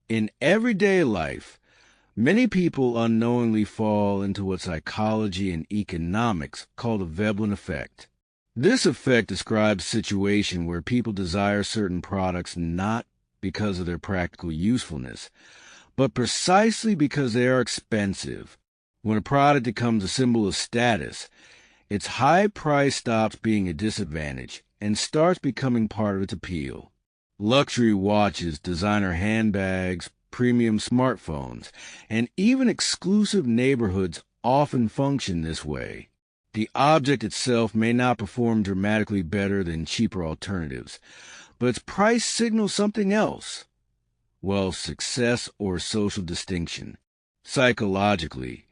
In everyday life, many people unknowingly fall into what psychology and economics call the Veblen Effect. This effect describes a situation where people desire certain products not because of their practical usefulness, but precisely because they are expensive. When a product becomes a symbol of status, its high price stops being a disadvantage and starts becoming part of its appeal. Luxury watches, designer handbags, premium smartphones, and even exclusive neighborhoods often function this way. The object itself may not perform dramatically better than cheaper alternatives, but its price signals something else. Well, success or social distinction. Psychologically,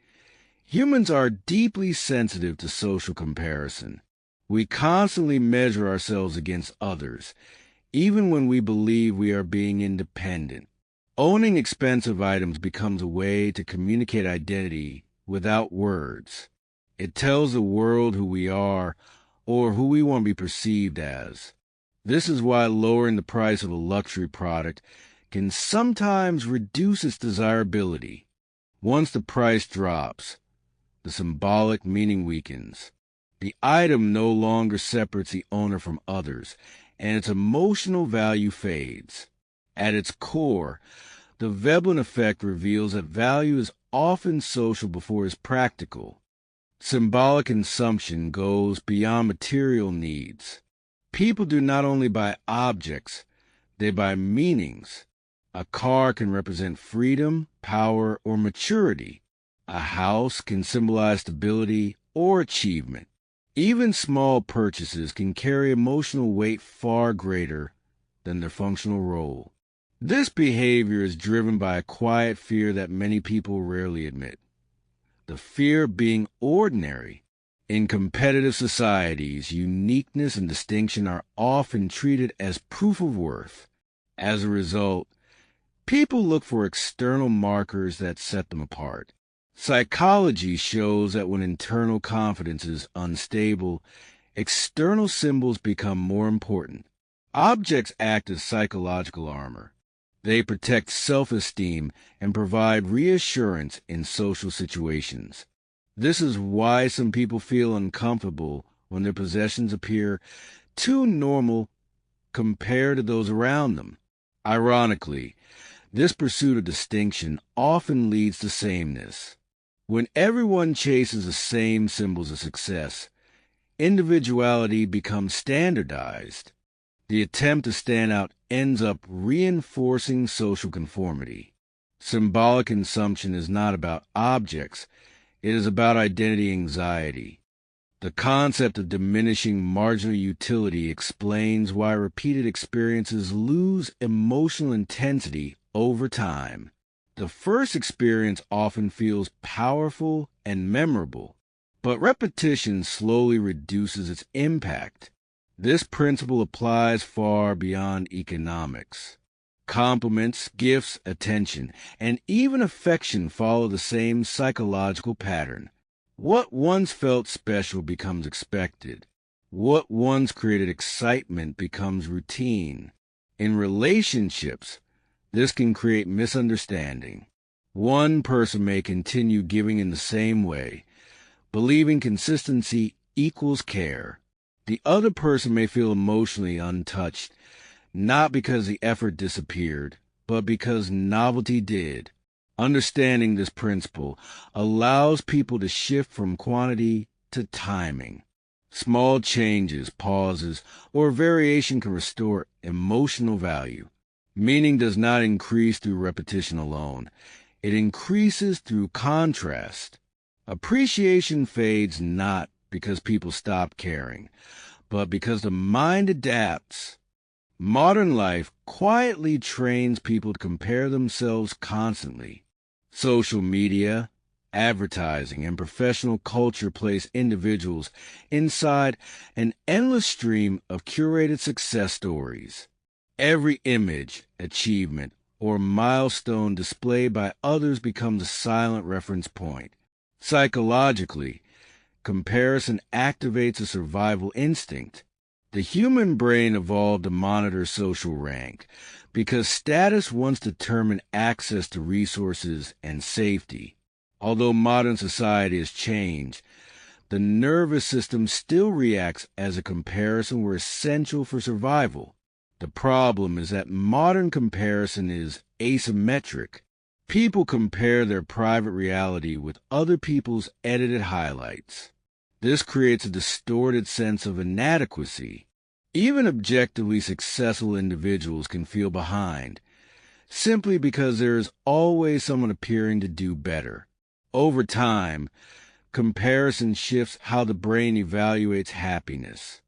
humans are deeply sensitive to social comparison. We constantly measure ourselves against others, even when we believe we are being independent. Owning expensive items becomes a way to communicate identity without words. It tells the world who we are or who we want to be perceived as. This is why lowering the price of a luxury product can sometimes reduce its desirability. Once the price drops, the symbolic meaning weakens. The item no longer separates the owner from others, and its emotional value fades. At its core, the Veblen effect reveals that value is often social before it's practical. Symbolic consumption goes beyond material needs. People do not only buy objects, they buy meanings. A car can represent freedom, power, or maturity. A house can symbolize stability or achievement. Even small purchases can carry emotional weight far greater than their functional role. This behavior is driven by a quiet fear that many people rarely admit. The fear of being ordinary. In competitive societies, uniqueness and distinction are often treated as proof of worth. As a result, people look for external markers that set them apart. Psychology shows that when internal confidence is unstable, external symbols become more important. Objects act as psychological armor. They protect self-esteem and provide reassurance in social situations. This is why some people feel uncomfortable when their possessions appear too normal compared to those around them. Ironically, this pursuit of distinction often leads to sameness. When everyone chases the same symbols of success, individuality becomes standardized. The attempt to stand out ends up reinforcing social conformity. Symbolic consumption is not about objects, it is about identity anxiety. The concept of diminishing marginal utility explains why repeated experiences lose emotional intensity over time. The first experience often feels powerful and memorable, but repetition slowly reduces its impact. This principle applies far beyond economics. Compliments, gifts, attention, and even affection follow the same psychological pattern. What once felt special becomes expected. What once created excitement becomes routine. In relationships, this can create misunderstanding. One person may continue giving in the same way, believing consistency equals care. The other person may feel emotionally untouched, not because the effort disappeared, but because novelty did. Understanding this principle allows people to shift from quantity to timing. Small changes, pauses, or variation can restore emotional value. Meaning does not increase through repetition alone. It increases through contrast. Appreciation fades not because people stop caring, but because the mind adapts. Modern life quietly trains people to compare themselves constantly. Social media, advertising, and professional culture place individuals inside an endless stream of curated success stories. Every image, achievement, or milestone displayed by others becomes a silent reference point. Psychologically, comparison activates a survival instinct. The human brain evolved to monitor social rank because status once determined access to resources and safety. Although modern society has changed, the nervous system still reacts as a comparison were essential for survival. The problem is that modern comparison is asymmetric. People compare their private reality with other people's edited highlights. This creates a distorted sense of inadequacy. Even objectively successful individuals can feel behind, simply because there is always someone appearing to do better. Over time, comparison shifts how the brain evaluates happiness.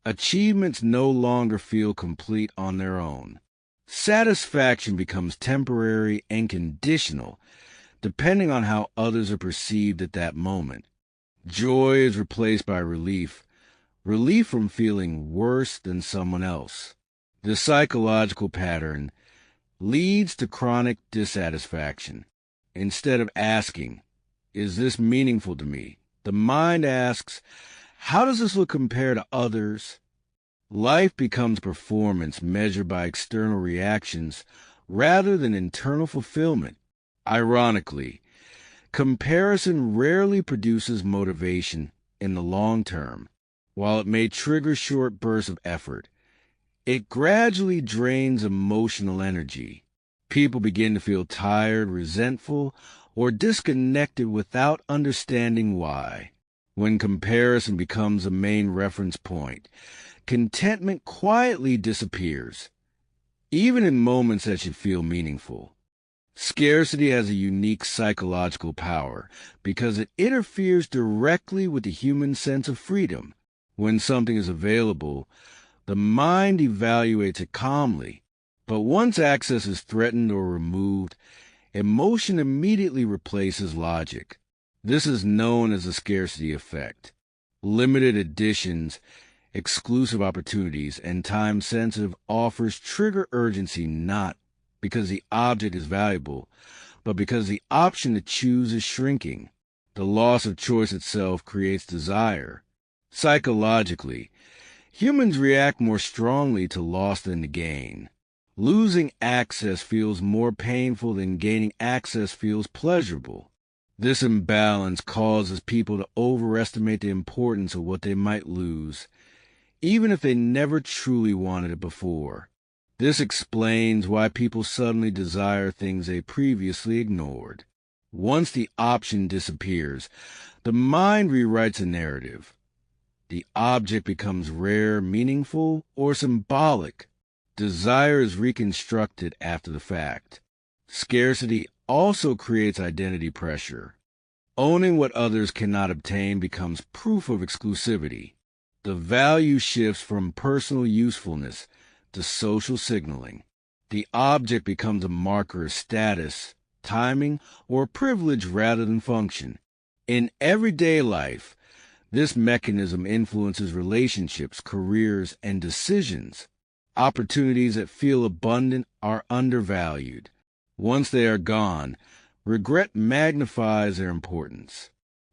Achievements no longer feel complete on their own. Satisfaction becomes temporary and conditional, depending on how others are perceived at that moment. Joy is replaced by relief from feeling worse than someone else. This psychological pattern leads to chronic dissatisfaction. Instead of asking, "Is this meaningful to me?" the mind asks, "How does this look compared to others?" Life becomes performance measured by external reactions rather than internal fulfillment. Ironically, comparison rarely produces motivation in the long term. While it may trigger short bursts of effort, it gradually drains emotional energy. People begin to feel tired, resentful, or disconnected without understanding why. When comparison becomes a main reference point, contentment quietly disappears, even in moments that should feel meaningful. Scarcity has a unique psychological power because it interferes directly with the human sense of freedom. When something is available, the mind evaluates it calmly, but once access is threatened or removed, emotion immediately replaces logic. This is known as the scarcity effect. Limited editions, exclusive opportunities, and time-sensitive offers trigger urgency not because the object is valuable, but because the option to choose is shrinking. The loss of choice itself creates desire. Psychologically, humans react more strongly to loss than to gain. Losing access feels more painful than gaining access feels pleasurable. This imbalance causes people to overestimate the importance of what they might lose, even if they never truly wanted it before. This explains why people suddenly desire things they previously ignored. Once the option disappears, the mind rewrites a narrative. The object becomes rare, meaningful, or symbolic. Desire is reconstructed after the fact. Scarcity also creates identity pressure. Owning what others cannot obtain becomes proof of exclusivity. The value shifts from personal usefulness to social signaling. The object becomes a marker of status, timing, or privilege rather than function. In everyday life, this mechanism influences relationships, careers, and decisions. Opportunities that feel abundant are undervalued. Once they are gone, regret magnifies their importance.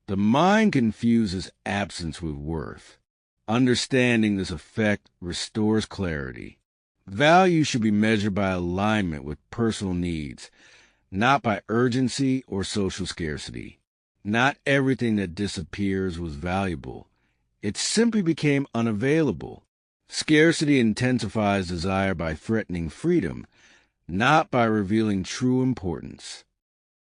The mind confuses absence with worth. Understanding this effect restores clarity. Value should be measured by alignment with personal needs, not by urgency or social scarcity. Not everything that disappears was valuable. It simply became unavailable. Scarcity intensifies desire by threatening freedom, not by revealing true importance.